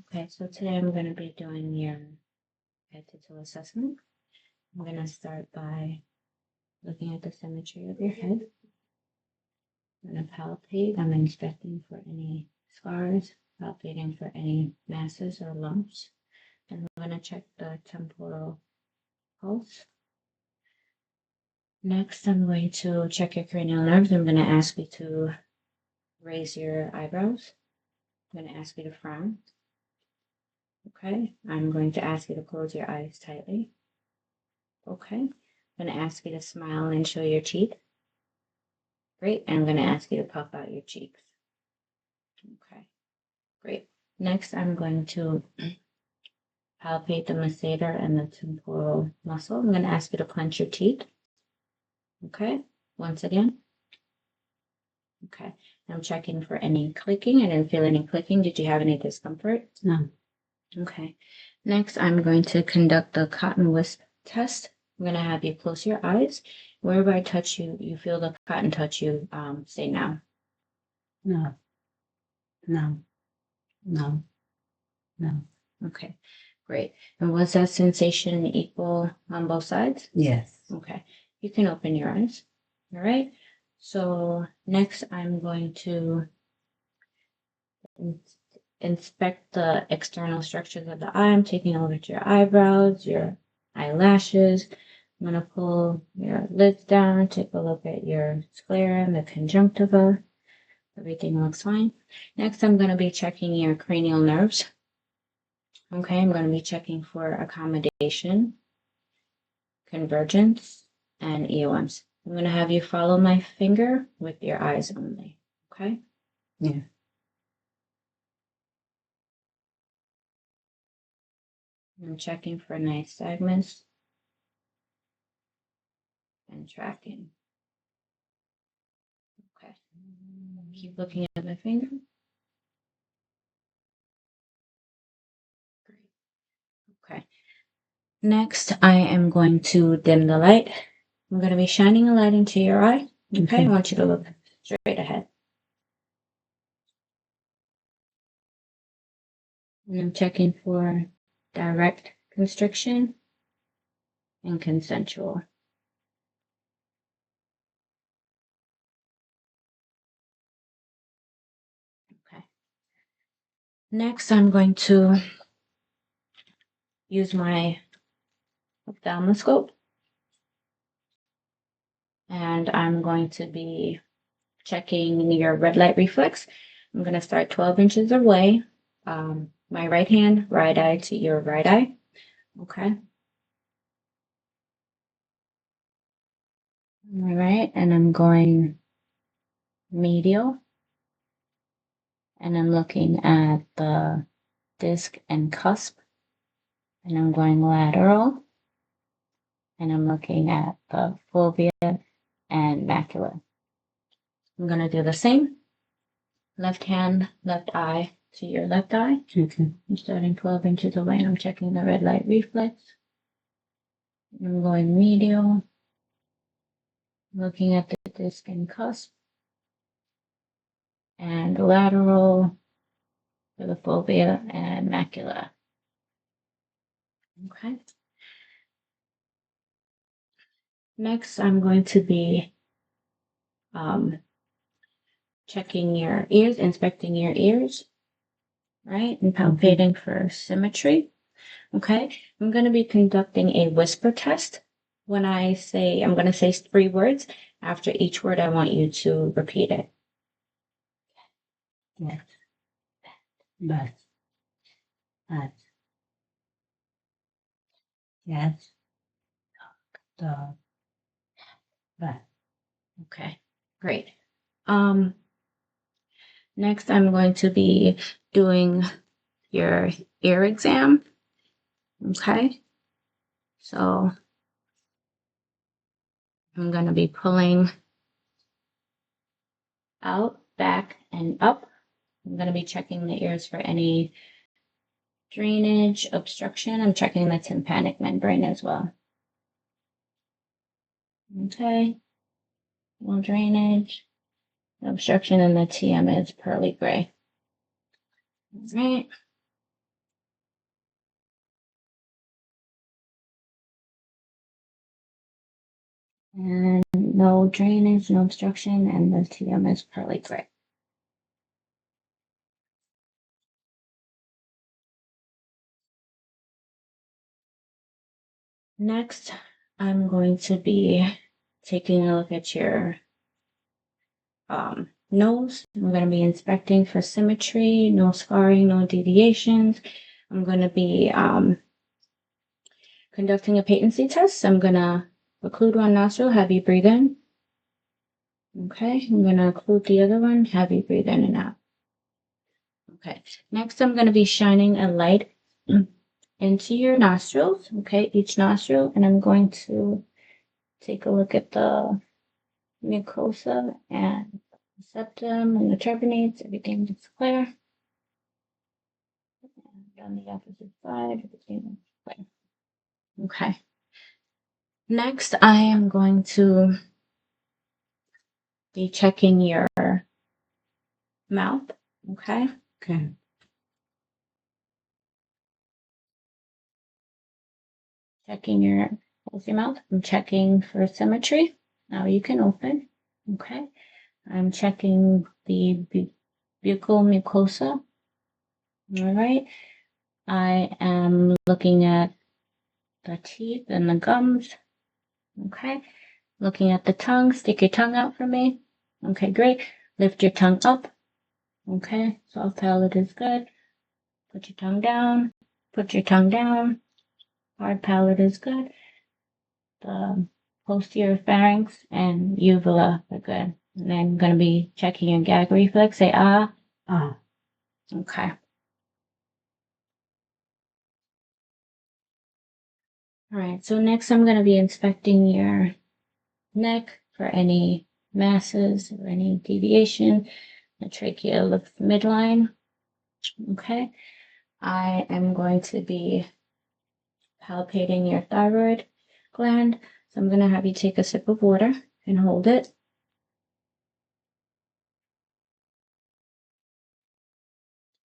Okay, so today I'm going to be doing your head to toe assessment. I'm going to start by looking at the symmetry of your head. I'm going to palpate. I'm inspecting for any scars, palpating for any masses or lumps. And I'm going to check the temporal pulse. Next, I'm going to check your cranial nerves. I'm going to ask you to raise your eyebrows. I'm going to ask you to frown. Okay, I'm going to ask you to close your eyes tightly. Okay, I'm going to ask you to smile and show your teeth. Great, and I'm going to ask you to puff out your cheeks. Okay, great. Next, I'm going to palpate the masseter and the temporal muscle. I'm going to ask you to clench your teeth. Okay, once again. Okay, I'm checking for any clicking. I didn't feel any clicking. Did you have any discomfort? No. Okay. Next, I'm going to conduct the cotton wisp test. I'm going to have you close your eyes. Wherever I touch you, you feel the cotton touch you, say now. No. No. No. No. Okay, great. And was that sensation equal on both sides? Yes. Okay, you can open your eyes. All right. So next, I'm going to inspect the external structures of the eye. I'm taking a look at your eyebrows, your eyelashes. I'm going to pull your lids down, take a look at your sclera and the conjunctiva. Everything looks fine. Next, I'm going to be checking your cranial nerves. Okay, I'm going to be checking for accommodation, convergence, and EOMs. I'm going to have you follow my finger with your eyes only. Okay? Yeah. I'm checking for nystagmus and tracking. Okay. Keep looking at my finger. Great. Okay. Next, I am going to dim the light. I'm going to be shining a light into your eye. Okay. I want you to look straight ahead. And I'm checking for direct constriction and consensual. Okay. Next, I'm going to use my ophthalmoscope. And I'm going to be checking your red light reflex. I'm going to start 12 inches away. My right hand, right eye to your right eye. Okay. All right. And I'm going medial. And I'm looking at the disc and cusp. And I'm going lateral. And I'm looking at the fovea and macula. I'm going to do the same. Left hand, left eye to your left eye. Okay. I'm starting 12 inches away and I'm checking the red light reflex. I'm going medial, looking at the disc and cusp, and lateral for the fovea and macula. Okay. Next, I'm going to be checking your ears, inspecting your ears, right, and palpating for symmetry. Okay. I'm going to be conducting a whisper test. When I say, I'm going to say 3 words. After each word, I want you to repeat it. Yes. But. At. Yes. Dog. But. Okay, great. Next I'm going to be doing your ear exam. Okay, so I'm going to be pulling out, back, and up. I'm going to be checking the ears for any drainage, obstruction. I'm checking the tympanic membrane as well. Okay, no drainage, no obstruction, and the TM is pearly gray. All right. And no drainage, no obstruction, and the TM is pearly gray. Next, I'm going to be taking a look at your nose. I'm going to be inspecting for symmetry, no scarring, no deviations. I'm going to be conducting a patency test. I'm going to occlude one nostril, have you breathe in. Okay, I'm going to occlude the other one, have you breathe in and out. Okay, next I'm going to be shining a light into your nostrils, okay, each nostril, and I'm going to take a look at the mucosa and the septum and the turbinates, everything is clear. And on the opposite side, everything is clear. Okay. Next, I am going to be checking your mouth, okay? Okay. Checking your mouth. I'm checking for symmetry. Now you can open, okay? I'm checking the buccal mucosa. All right. I am looking at the teeth and the gums. Okay. Looking at the tongue. Stick your tongue out for me. Okay, great. Lift your tongue up. Okay. Soft palate is good. Put your tongue down. Put your tongue down. Hard palate is good. The posterior pharynx and uvula are good. And then I'm going to be checking your gag reflex. Say ah. Ah. Okay. All right, so next I'm going to be inspecting your neck for any masses or any deviation, the trachea left midline. Okay, I am going to be palpating your thyroid gland. So I'm going to have you take a sip of water and hold it.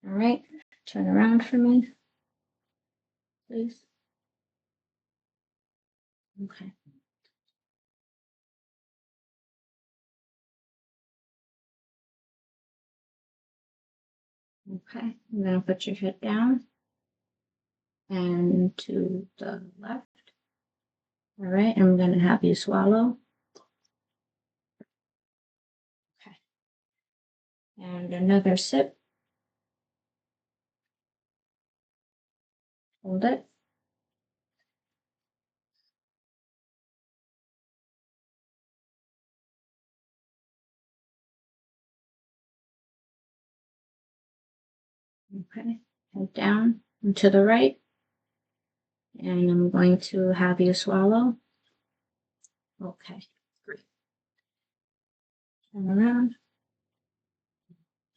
All right, turn around for me, please. Okay. Okay, I'm going to put your head down and to the left. All right, I'm going to have you swallow. Okay. And another sip. Hold it. Okay, head down and to the right. And I'm going to have you swallow. Okay, great. Turn around.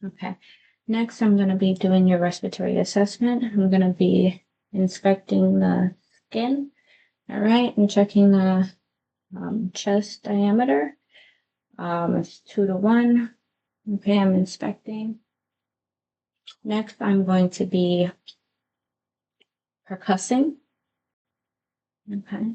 Okay, next I'm going to be doing your respiratory assessment. I'm going to be inspecting the skin. All right, and checking the chest diameter. It's 2 to 1. Okay, I'm inspecting. Next, I'm going to be percussing. Okay.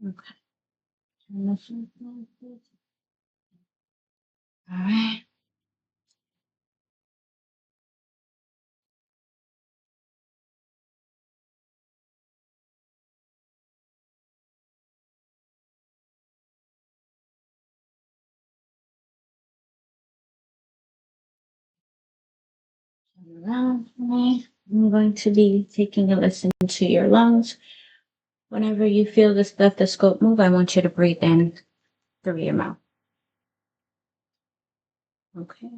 Okay. All right. Turn around for me. I'm going to be taking a listen to your lungs. Whenever you feel the stethoscope move, I want you to breathe in through your mouth. Okay.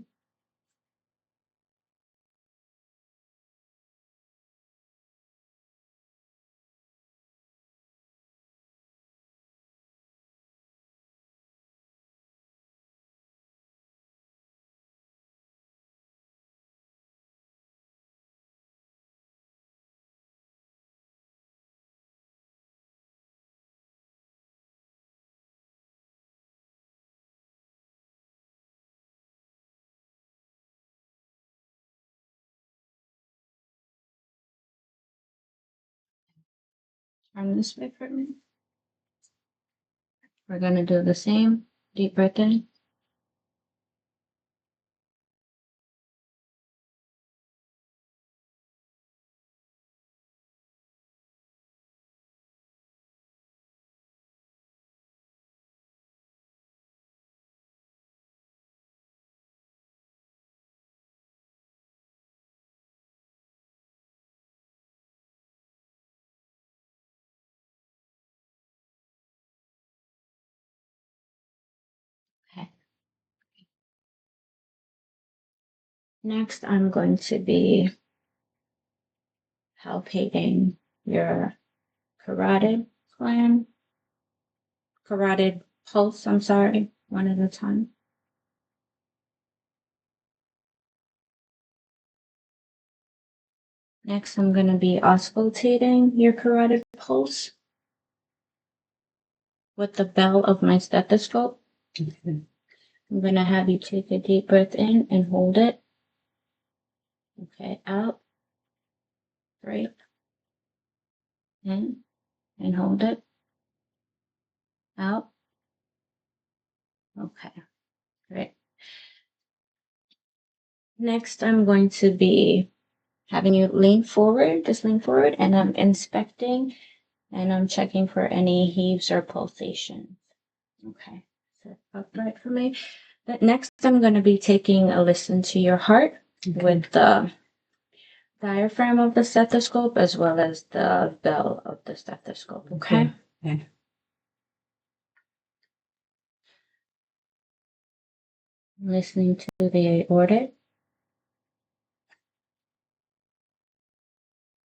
Arm this way for me. We're going to do the same. Deep breath in. Okay. Next, I'm going to be palpating your carotid gland, carotid pulse, I'm sorry, one at a time. Next, I'm going to be auscultating your carotid pulse with the bell of my stethoscope. Okay. I'm going to have you take a deep breath in and hold it. Okay, out. Breathe. In and hold it. Out. Okay, great. Next, I'm going to be having you lean forward, just lean forward, and I'm inspecting and I'm checking for any heaves or pulsations. Okay, sit upright for me. But next, I'm going to be taking a listen to your heart with the diaphragm of the stethoscope as well as the bell of the stethoscope. Okay. Okay. Listening to the aortic,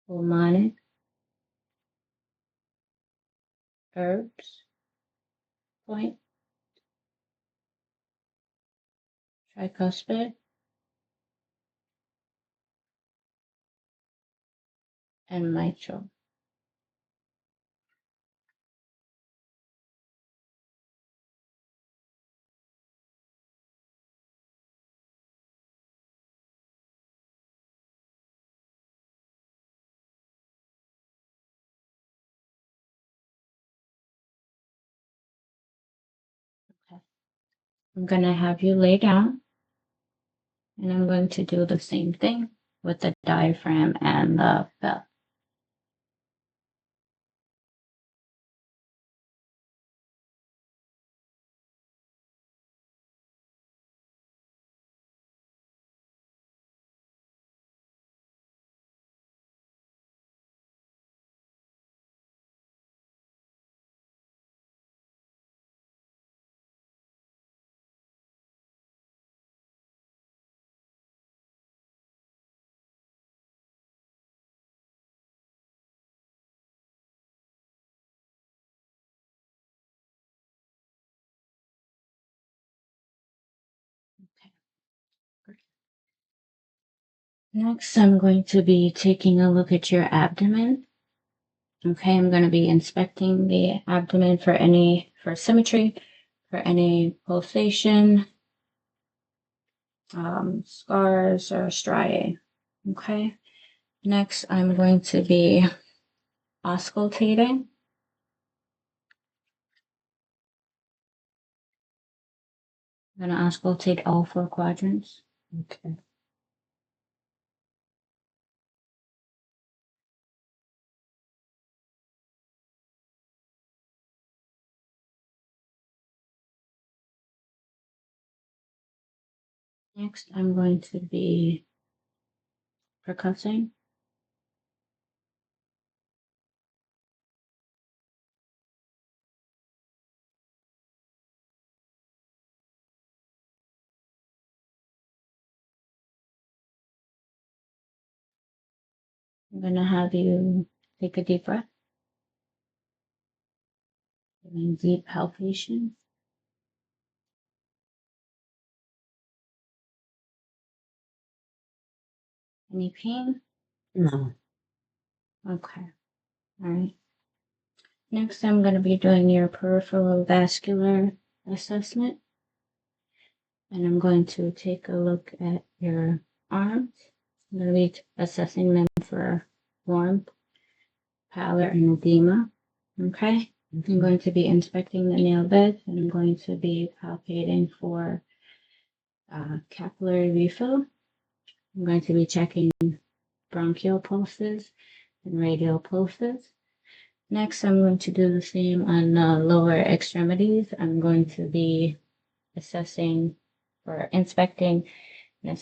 pulmonic, herbs, point, tricuspid, and mitral. Okay. I'm going to have you lay down, and I'm going to do the same thing with the diaphragm and the bell. Next, I'm going to be taking a look at your abdomen. Okay, I'm going to be inspecting the abdomen for symmetry, for any pulsation, scars, or striae. Okay. Next, I'm going to be auscultating. I'm going to auscultate all 4 quadrants. Okay. Next, I'm going to be percussing. I'm going to have you take a deep breath. Doing deep palpation. Any pain? No. Okay. All right. Next, I'm going to be doing your peripheral vascular assessment. And I'm going to take a look at your arms. I'm going to be assessing them for warmth, pallor, and edema. Okay. I'm going to be inspecting the nail bed, and I'm going to be palpating for capillary refill. I'm going to be checking bronchial pulses and radial pulses. Next, I'm going to do the same on the lower extremities. I'm going to be assessing or inspecting and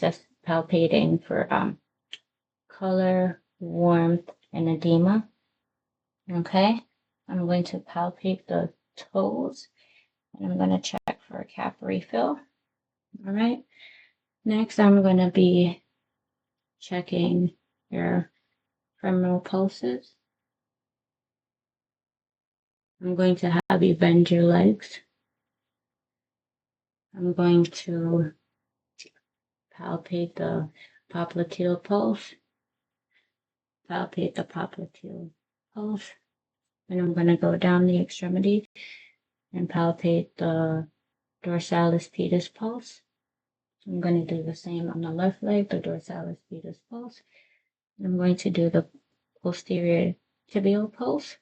palpating for color, warmth, and edema. Okay, I'm going to palpate the toes, and I'm going to check for a cap refill. All right. Next, I'm going to be checking your femoral pulses. I'm going to have you bend your legs. I'm going to palpate the popliteal pulse. Palpate the popliteal pulse. And I'm going to go down the extremity and palpate the dorsalis pedis pulse. I'm going to do the same on the left leg, the dorsalis pedis pulse. And I'm going to do the posterior tibial pulse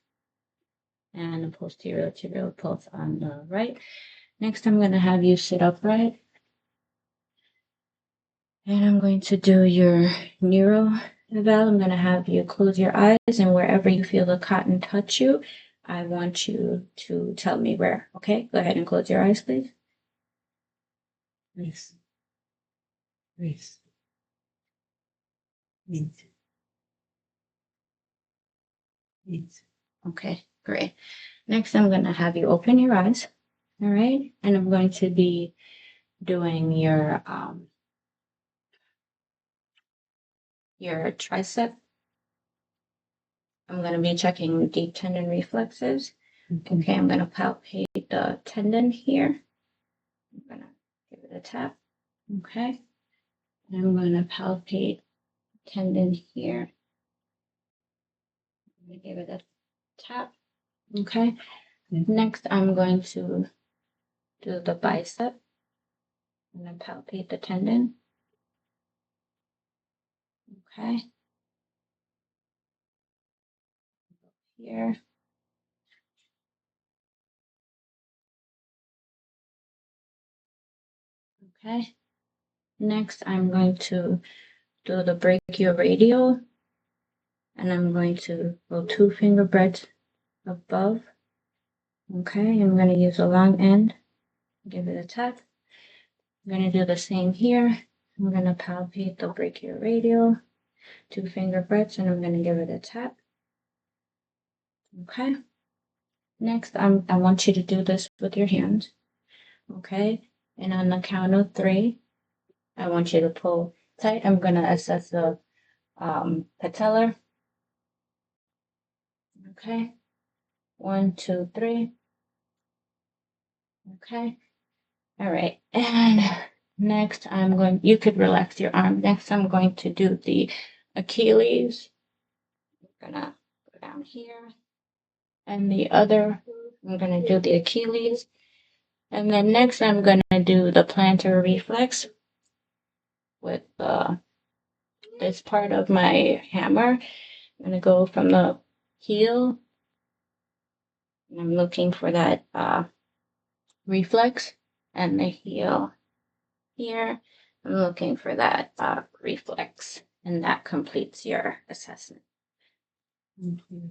and the posterior tibial pulse on the right. Next, I'm going to have you sit upright. And I'm going to do your neuro eval. I'm going to have you close your eyes, and wherever you feel the cotton touch you, I want you to tell me where. Okay, go ahead and close your eyes, please. Wrist. Wrist. Wrist. Wrist. Okay, great. Next, I'm going to have you open your eyes. All right, and I'm going to be doing your tricep. I'm going to be checking deep tendon reflexes. Okay, I'm going to palpate the tendon here. I'm going to give it a tap. Okay. And I'm going to palpate tendon here. I'm going to give it a tap. Okay. Next, I'm going to do the bicep. I'm going to palpate the tendon. Okay. Here. Okay. Next, I'm going to do the brachioradial, and I'm going to go 2 finger breadths above. Okay, I'm going to use a long end, give it a tap. I'm going to do the same here. I'm going to palpate the brachioradial, 2 finger breadths, and I'm going to give it a tap. Okay. Next, I want you to do this with your hands. Okay. And on the count of 3, I want you to pull tight. I'm going to assess the patellar. Okay. 1, 2, 3. Okay. All right. And next, you could relax your arm. Next, I'm going to do the Achilles. I'm going to go down here. And the other, I'm going to do the Achilles. And then next, I'm going to do the plantar reflex with this part of my hammer. I'm going to go from the heel. And I'm looking for that reflex, and the heel here. I'm looking for that reflex, and that completes your assessment. Thank you.